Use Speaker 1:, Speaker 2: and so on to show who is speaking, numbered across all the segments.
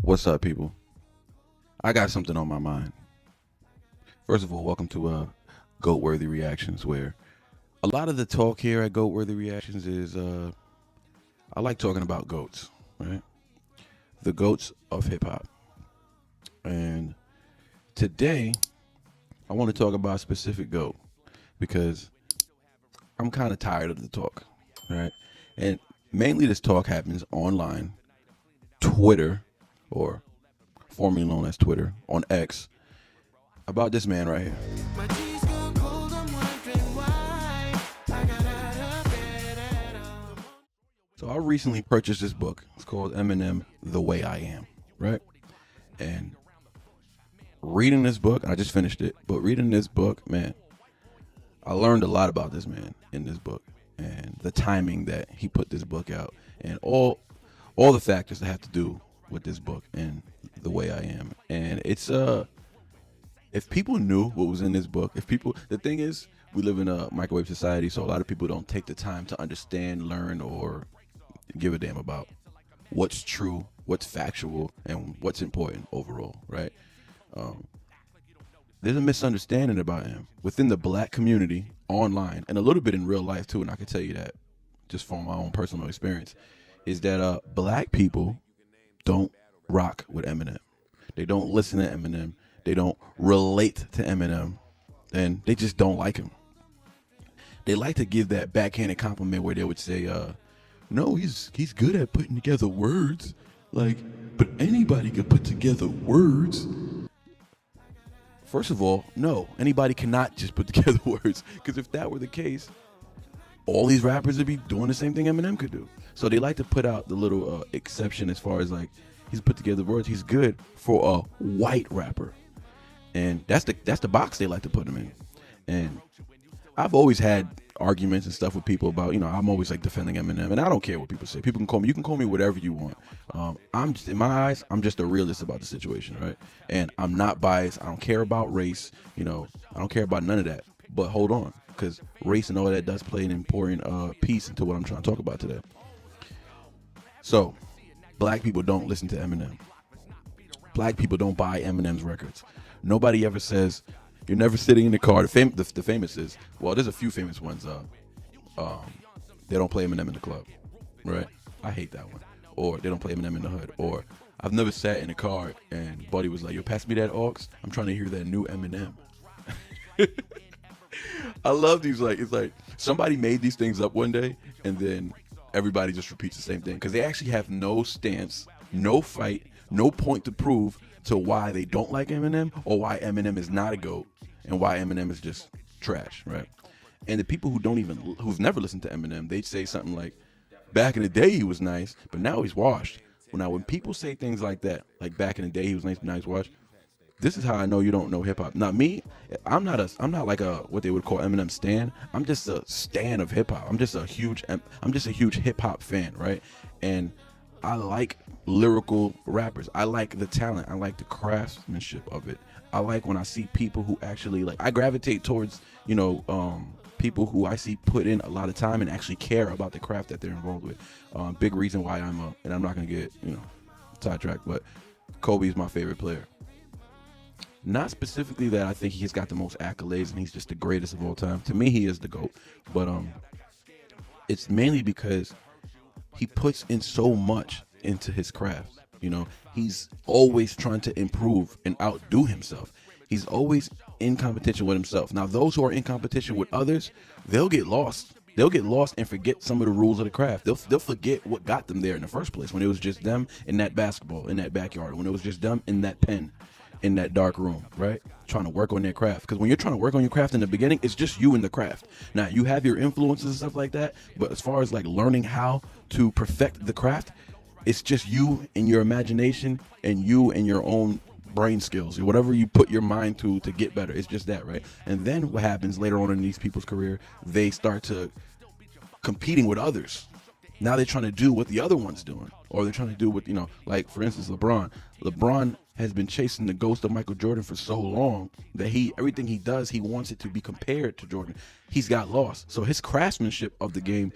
Speaker 1: What's up, people? I got something on my mind. First of all, welcome to Goat-Worthy Reactions, where a lot of the talk here at Goat-Worthy Reactions is I like talking about goats, right? The goats of hip hop. And today, I want to talk about a specific goat because I'm kind of tired of the talk, right? And mainly this talk happens online, Twitter, or formerly known as Twitter, on X, about this man right here. So I recently purchased this book. It's called Eminem, The Way I Am, right? And reading this book, and I just finished it, but reading this book, man, I learned a lot about this man in this book and the timing that he put this book out and all the factors that have to do with this book and The Way I Am. And it's if people knew what was in this book, the thing is, we live in a microwave society, so a lot of people don't take the time to understand, learn, or give a damn about what's true, what's factual, and what's important overall, right? There's a misunderstanding about him within the black community online and a little bit in real life too, and I can tell you that just from my own personal experience, is that black people don't rock with Eminem. They don't listen to Eminem. They don't relate to Eminem, and they just don't like him. They like to give that backhanded compliment where they would say, no, he's good at putting together words. Like, but anybody can put together words. First of all, no, anybody cannot just put together words. Because if that were the case, all these rappers would be doing the same thing Eminem could do. So they like to put out the little exception as far as like, he's put together words. He's good for a white rapper. And that's the box they like to put him in. And I've always had arguments and stuff with people about, I'm always like defending Eminem, and I don't care what people say. People you can call me whatever you want. I'm just, in my eyes, I'm just a realist about the situation, right? And I'm not biased. I don't care about race. I don't care about none of that. But hold on, because race and all that does play an important piece into what I'm trying to talk about today. So, black people don't listen to Eminem. Black people don't buy Eminem's records. Nobody ever says, you're never sitting in the car. The famous is, well, there's a few famous ones. They don't play Eminem in the club, right? I hate that one. Or they don't play Eminem in the hood. Or I've never sat in a car and Buddy was like, yo, pass me that aux. I'm trying to hear that new Eminem. I love these. Like, it's like somebody made these things up one day and then everybody just repeats the same thing because they actually have no stance, no fight, no point to prove to why they don't like Eminem or why Eminem is not a GOAT and why Eminem is just trash, right? And the people who've never listened to Eminem, they say something like, back in the day he was nice, but now he's washed. Well, now when people say things like that, like back in the day he was nice, but now he's washed, this is how I know you don't know hip hop. Not me. I'm not like a what they would call Eminem stan. I'm just a stan of hip hop. I'm just a huge hip hop fan, right? And I like lyrical rappers. I like the talent. I like the craftsmanship of it. I like when I see people who actually like. I gravitate towards people who I see put in a lot of time and actually care about the craft that they're involved with. Big reason why and I'm not gonna get sidetracked, but Kobe is my favorite player. Not specifically that I think he's got the most accolades and he's just the greatest of all time. To me, he is the GOAT. But it's mainly because he puts in so much into his craft. He's always trying to improve and outdo himself. He's always in competition with himself. Now, those who are in competition with others, they'll get lost. They'll get lost and forget some of the rules of the craft. They'll forget what got them there in the first place, when it was just them in that basketball, in that backyard, when it was just them in that pen, in that dark room, right? Trying to work on their craft. Because when you're trying to work on your craft in the beginning, it's just you and the craft. Now, you have your influences and stuff like that, but as far as like learning how to perfect the craft, it's just you and your imagination and you and your own brain skills, whatever you put your mind to get better. It's just that, right? And then what happens later on in these people's career, they start to competing with others. Now they're trying to do what the other one's doing, or they're trying to do what, like for instance, LeBron has been chasing the ghost of Michael Jordan for so long that everything he does, he wants it to be compared to Jordan. He's got lost. So his craftsmanship of the game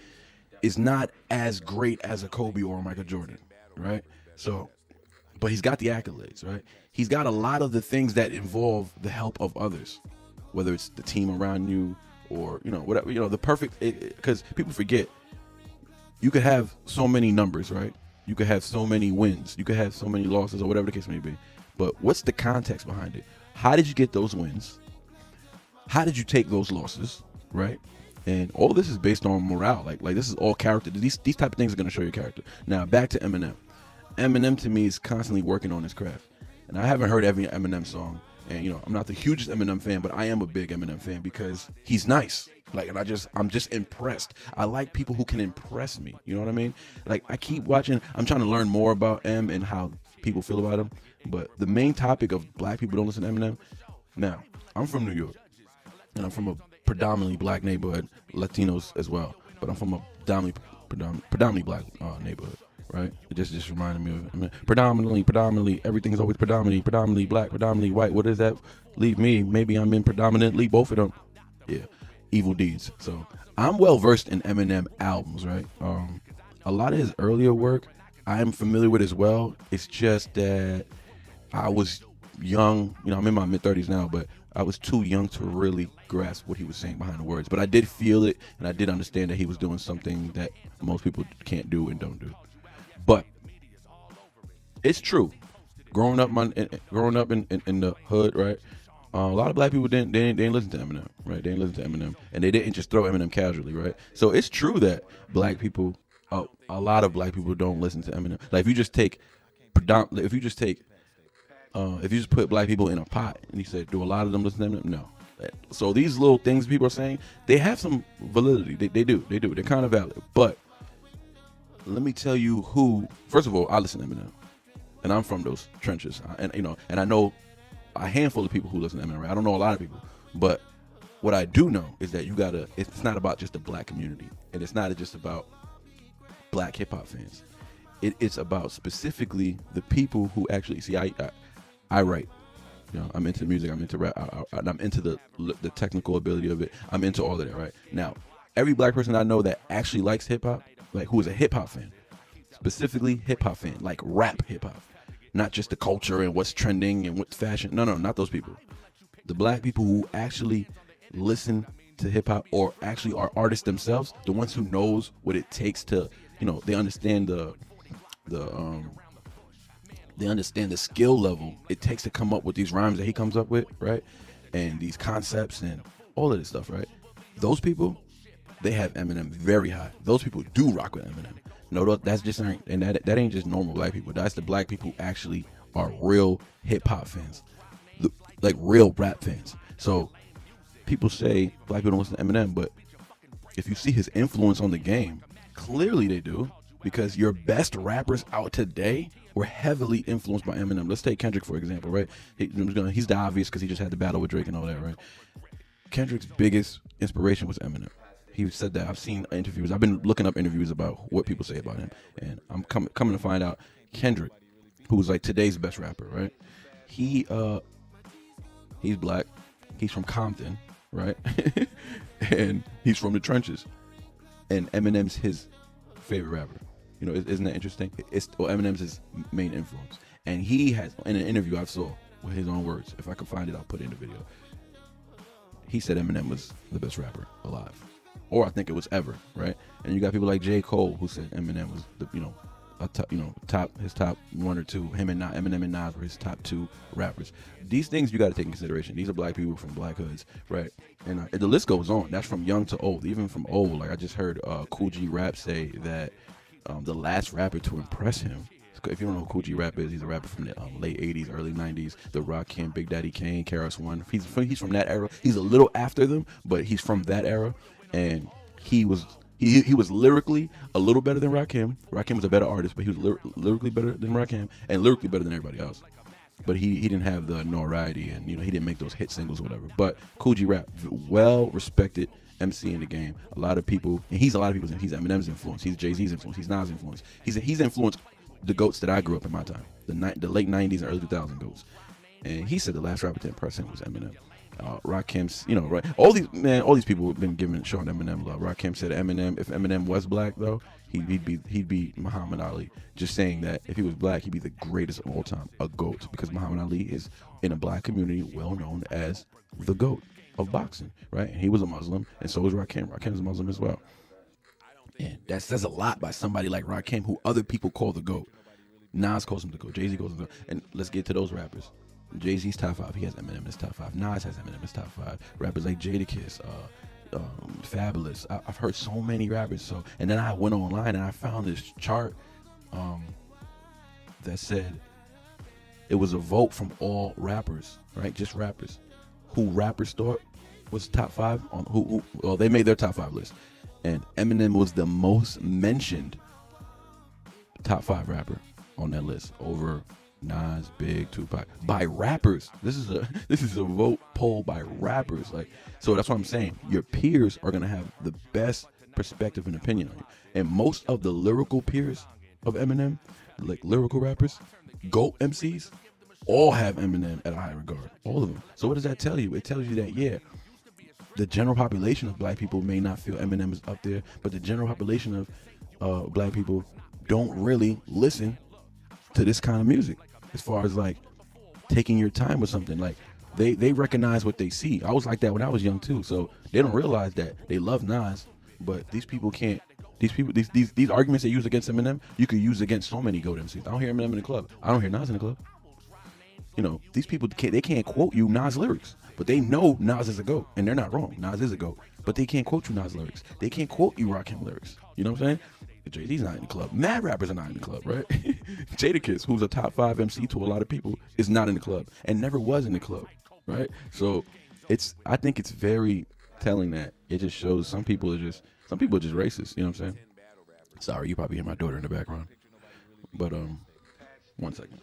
Speaker 1: is not as great as a Kobe or a Michael Jordan, right? So but he's got the accolades, right? He's got a lot of the things that involve the help of others, whether it's the team around you or, whatever, the perfect, because people forget, you could have so many numbers, right? You could have so many wins, you could have so many losses, or whatever the case may be. But what's the context behind it? How did you get those wins? How did you take those losses, right? And all of this is based on morale. Like this is all character. These type of things are going to show your character. Now back to Eminem. Eminem to me is constantly working on his craft, and I haven't heard every Eminem song. And I'm not the hugest Eminem fan, but I am a big Eminem fan because he's nice. Like, and I'm just impressed. I like people who can impress me. You know what I mean? Like, I keep watching. I'm trying to learn more about M and how people feel about him. But the main topic of black people don't listen to Eminem. Now, I'm from New York, and I'm from a predominantly black neighborhood, Latinos as well. But I'm from a predominantly black neighborhood, right? It just reminded me of predominantly. Everything's always predominantly black, predominantly white. What does that leave me? Maybe I'm in predominantly both of them. Yeah, evil deeds. So I'm well versed in Eminem albums, right? A lot of his earlier work I'm familiar with as well. It's just that I was young. I'm in my mid-30s now, but I was too young to really grasp what he was saying behind the words. But I did feel it, and I did understand that he was doing something that most people can't do and don't do. But it's true. Growing up in the hood, right? A lot of black people didn't listen to Eminem, right? They didn't listen to Eminem, and they didn't just throw Eminem casually, right? So it's true that black people, a lot of black people don't listen to Eminem. Like if you just put black people in a pot and you said, do a lot of them listen to Eminem? No. So these little things people are saying, they have some validity. They do. They're kind of valid. But let me tell you who. First of all, I listen to Eminem, and I'm from those trenches, and I know a handful of people who listen to Eminem. Right? I don't know a lot of people, but what I do know is that it's not about just the black community, and it's not just about black hip hop fans. It's about specifically the people who actually see. I write. I'm into music. I'm into rap. I'm into the technical ability of it. I'm into all of that. Right now, every black person I know that actually likes hip hop, like who is a hip hop fan, specifically hip hop fan, like rap hip hop, not just the culture and what's trending and what's fashion. No, not those people. The black people who actually listen to hip hop or actually are artists themselves, the ones who knows what it takes to, they understand they understand the skill level it takes to come up with these rhymes that he comes up with, right? And these concepts and all of this stuff, right? Those people, they have Eminem very high. Those people do rock with Eminem. No, that's just and that ain't just normal black people. That's the black people who actually are real hip hop fans, like real rap fans. So people say black people don't listen to Eminem, but if you see his influence on the game, clearly they do, because your best rappers out today were heavily influenced by Eminem. Let's take Kendrick for example, right? He's the obvious because he just had the battle with Drake and all that, right? Kendrick's biggest inspiration was Eminem. He said that. I've seen interviews. I've been looking up interviews about what people say about him, and I'm coming to find out Kendrick, who's like today's best rapper, right? He's black. He's from Compton, right? And he's from the trenches. And Eminem's his favorite rapper. Isn't that interesting? Eminem's his main influence. And he has, in an interview I saw with his own words, if I can find it, I'll put it in the video. He said Eminem was the best rapper alive. Or I think it was ever, right? And you got people like J. Cole who said Eminem was his top one or two. Eminem and Nas were his top two rappers. These things you got to take in consideration. These are black people from black hoods, right? And the list goes on. That's from young to old. Even from old, like I just heard Cool G Rap say that the last rapper to impress him. If you don't know who Cool G Rap is, he's a rapper from the late 80s, early 90s. The Rakim, Big Daddy Kane, KRS-One. He's from that era. He's a little after them, but he's from that era. And he was lyrically a little better than Rakim. Rakim was a better artist, but he was lyrically better than Rakim and lyrically better than everybody else. But he didn't have the notoriety, and he didn't make those hit singles or whatever. But Cool G Rap, well respected MC in the game. A lot of people, and he's he's Eminem's influence. He's Jay-Z's influence. He's Nas' influence. He's influenced the GOATs that I grew up in my time, the late 90s and early 2000s GOATs. And he said the last rapper to impress him was Eminem. Rakim's, right? All these people have been showing Eminem love. Rakim said if Eminem was black though, he'd be Muhammad Ali. Just saying that if he was black, he'd be the greatest of all time, a GOAT, because Muhammad Ali is in a black community well known as the GOAT of boxing, right? And he was a Muslim, and so was Rakim. Rakim's a Muslim as well. And that says a lot by somebody like Rakim, who other people call the GOAT. Nas calls him the GOAT. Jay-Z calls him the GOAT. And let's get to those rappers. Jay-Z's top 5. He has Eminem in his top 5. Nas has Eminem in his top 5. Rappers like Jadakiss, Fabulous. I've heard so many rappers. And then I went online and I found this chart that said it was a vote from all rappers, right? Just rappers. Who rappers thought was top 5 on well, they made their top 5 list. And Eminem was the most mentioned top 5 rapper on that list over Nas, Big, Tupac, by rappers. This is a vote poll by rappers. So that's what I'm saying. Your peers are gonna have the best perspective and opinion on you. And most of the lyrical peers of Eminem, like lyrical rappers, GOAT MCs, all have Eminem at a high regard. All of them. So what does that tell you? It tells you that the general population of black people may not feel Eminem is up there, but the general population of black people don't really listen to this kind of music. As far as taking your time with something, they recognize what they see. I was like that when I was young too, so they don't realize that they love Nas, but these people can't. These arguments they use against Eminem, you could use against so many GOAT MCs. I don't hear Eminem in the club. I don't hear Nas in the club. These people can't quote you Nas lyrics, but they know Nas is a GOAT, and they're not wrong. Nas is a GOAT, but they can't quote you Nas lyrics. They can't quote you Rakim lyrics. You know what I'm saying? Jay-Z's not in the club. Mad rappers are not in the club, right? Jadakiss, who's a top 5 MC to a lot of people, is not in the club and never was in the club, right? So I think it's very telling that it just shows some people are just racist. You know what I'm saying? Sorry, you probably hear my daughter in the background, but 1 second.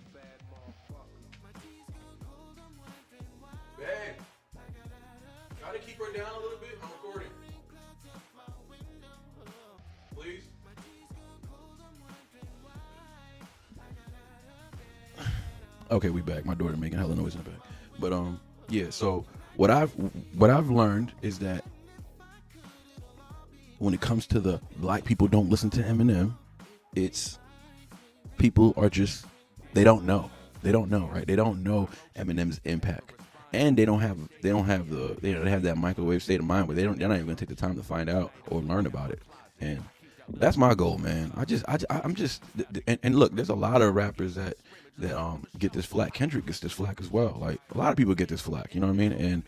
Speaker 1: Babe, try to keep her down a little bit. I'm recording. Please. Okay, we back. My daughter making hella noise in the back. But yeah. So what I've learned is that when it comes to the black people don't listen to Eminem, it's people are just they don't know, right? They don't know Eminem's impact, and they don't have that microwave state of mind where they're not even gonna take the time to find out or learn about it. And that's my goal, man. I'm just look, there's a lot of rappers that get this flack. Kendrick gets this flack as well. Like, a lot of people get this flack, you know what I mean? And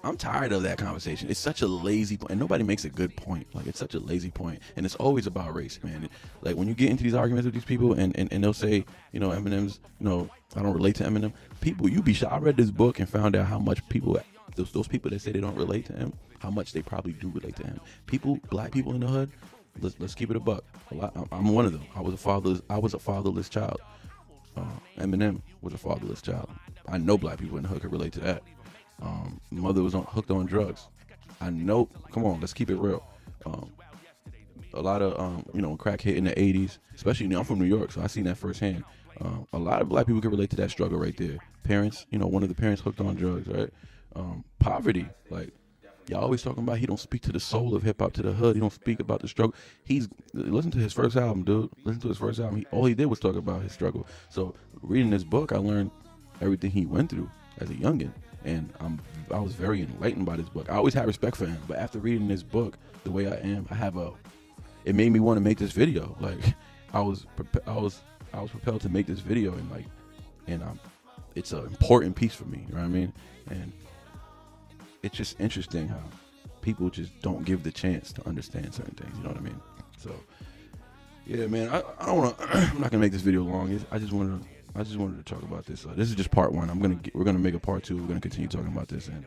Speaker 1: I'm tired of that conversation. It's such a lazy point, and nobody makes a good point. Like, it's such a lazy point, and it's always about race, man. Like, when you get into these arguments with these people, and they'll say, Eminem's, I don't relate to Eminem. People, you be shocked. I read this book and found out how much people, those people that say they don't relate to him, how much they probably do relate to him. Black people in the hood, let's keep it a buck. I'm one of them. I was a fatherless child. Eminem was a fatherless child. I know black people in the hood could relate to that. Mother was hooked on drugs. I know. Come on, let's keep it real. A lot of crack hit in the 80s, especially I'm from New York, so I seen that firsthand. A lot of black people can relate to that struggle right there. Parents, one of the parents hooked on drugs, right? Poverty, like, y'all always talking about he don't speak to the soul of hip hop, to the hood. He don't speak about the struggle. Listen to his first album, dude. Listen to his first album. All he did was talk about his struggle. So reading this book, I learned everything he went through as a youngin', and I was very enlightened by this book. I always had respect for him, but after reading this book, the way I am, it made me want to make this video. Like, I was propelled to make this video, and it's an important piece for me. You know what I mean? And it's just interesting how people just don't give the chance to understand certain things. You know what I mean? So, yeah, man. I don't want to. I'm not gonna make this video long. I just wanted to talk about this. This is just part 1. We're gonna make a part 2. We're gonna continue talking about this, and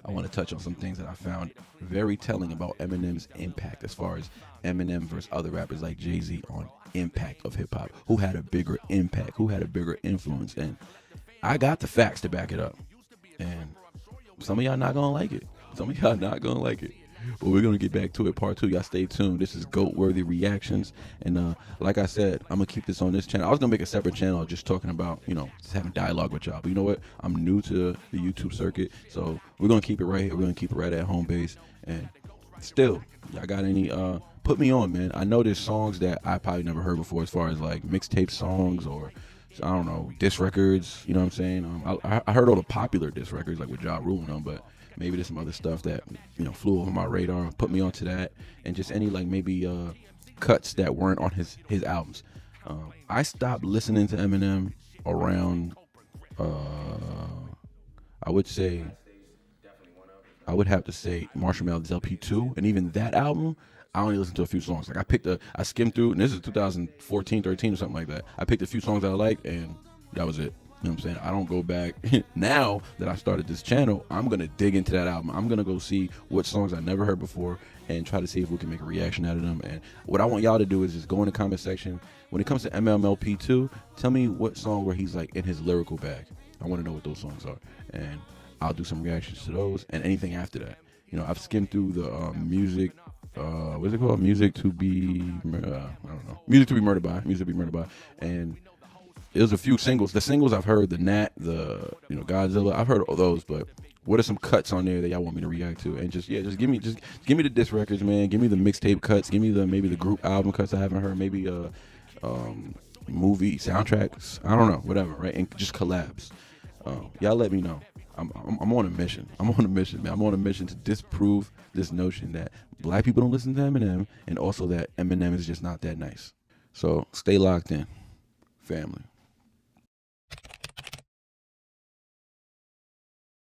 Speaker 1: I want to touch on some things that I found very telling about Eminem's impact, as far as Eminem versus other rappers like Jay-Z on impact of hip hop. Who had a bigger impact? Who had a bigger influence? And I got the facts to back it up. And some of y'all not gonna like it. But we're gonna get back to it. Part 2. Y'all stay tuned. This is Goat Worthy Reactions, and like I said, I'm gonna keep this on this channel. I was gonna make a separate channel just talking about, just having dialogue with y'all. But you know what? I'm new to the YouTube circuit, so we're gonna keep it right here. We're gonna keep it right at home base. And still, y'all got any? Put me on, man. I know there's songs that I probably never heard before, as far as like mixtape songs or I don't know, diss records. You know what I'm saying? I heard all the popular diss records like with Ja Rule and them, but maybe there's some other stuff that flew over my radar. Put me onto that, and just any like maybe cuts that weren't on his albums. I stopped listening to Eminem around. I would say. I would have to say Marshall Mathers LP2, and even that album, I only listened to a few songs. Like I skimmed through, and this is 2014, 13 or something like that. I picked a few songs that I liked, and that was it. You know what I'm saying? I don't go back. Now that I started this channel, I'm going to dig into that album. I'm going to go see what songs I never heard before and try to see if we can make a reaction out of them. And what I want y'all to do is just go in the comment section. When it comes to MMLP2, tell me what song where he's like in his lyrical bag. I want to know what those songs are. And I'll do some reactions to those and anything after that. I've skimmed through the music. What's it called? Music to be. I don't know. Music to be murdered by. Music to be murdered by. And there's a few singles. The singles I've heard, the Nat, the Godzilla. I've heard all those, but what are some cuts on there that y'all want me to react to? And just give me the diss records, man. Give me the mixtape cuts. Give me maybe the group album cuts I haven't heard. Maybe movie soundtracks. I don't know. Whatever, right? And just collabs. Y'all let me know. I'm on a mission. I'm on a mission, man. I'm on a mission to disprove this notion that black people don't listen to Eminem, and also that Eminem is just not that nice. So stay locked in, family.